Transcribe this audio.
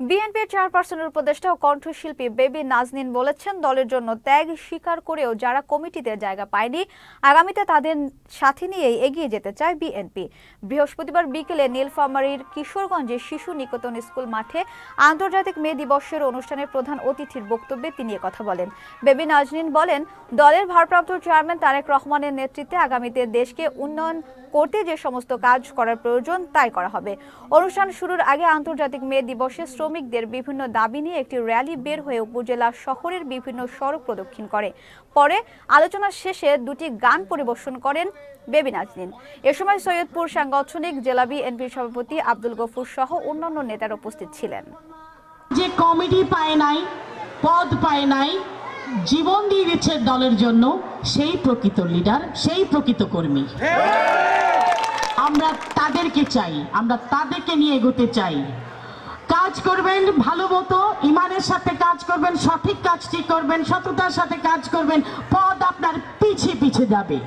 বিএনপির চেয়ারপারসনের উপদেষ্টা ও কণ্ঠশিল্পী বেবি নাজনীন বলেছেন, দলের জন্য ত্যাগ স্বীকার করেও যারা কমিটিতে জায়গা পায়নি, আগামীতে তাদের সাথে নিয়েই এগিয়ে যেতে চায় বিএনপি। বৃহস্পতিবার বিকেলে নীলফামারীর কিশোরগঞ্জে শিশু নিকেতন স্কুল মাঠে আন্তর্জাতিক মে দিবসের অনুষ্ঠানে প্রধান অতিথির বক্তব্যে তিনি কথা বলেন। বেবি নাজনীন বলেন, দলের ভারপ্রাপ্ত চেয়ারম্যান তারেক রহমানের নেতৃত্বে আগামীতে দেশকে উন্নয়ন করতে যে সমস্ত কাজ করার প্রয়োজন তাই করা হবে। অনুষ্ঠান শুরুর আগে আন্তর্জাতিক মে দিবসে শ্রমিকদের বিভিন্ন দাবি নিয়ে একটি র্যালি বের হয়ে উপজেলা শহরের বিভিন্ন সড়ক প্রদক্ষিণ করে। পরে আলোচনা শেষে দুটি গান পরিবেশন করেন বেবি নাজনীন। এ সময় সৈয়দপুর সাংগঠনিক জেলা বিএনপির সভাপতি আব্দুল গফুর সহ অন্যান্য নেতারা উপস্থিত ছিলেন। যে কমিটি পায় নাই, পদ পায় নাই, জীবন দিয়ে দিচ্ছে দলের জন্য, সেই প্রকৃত লিডার, সেই প্রকৃত কর্মী। আমরা তাদেরকে চাই, আমরা তাদেরকে নিয়ে এগোতে চাই। কাজ করবেন ভালো মতো, ইমানের সাথে কাজ করবেন, সঠিক কাজটি করবেন, সততার সাথে কাজ করবেন, পদ আপনার পিছে পিছে যাবে।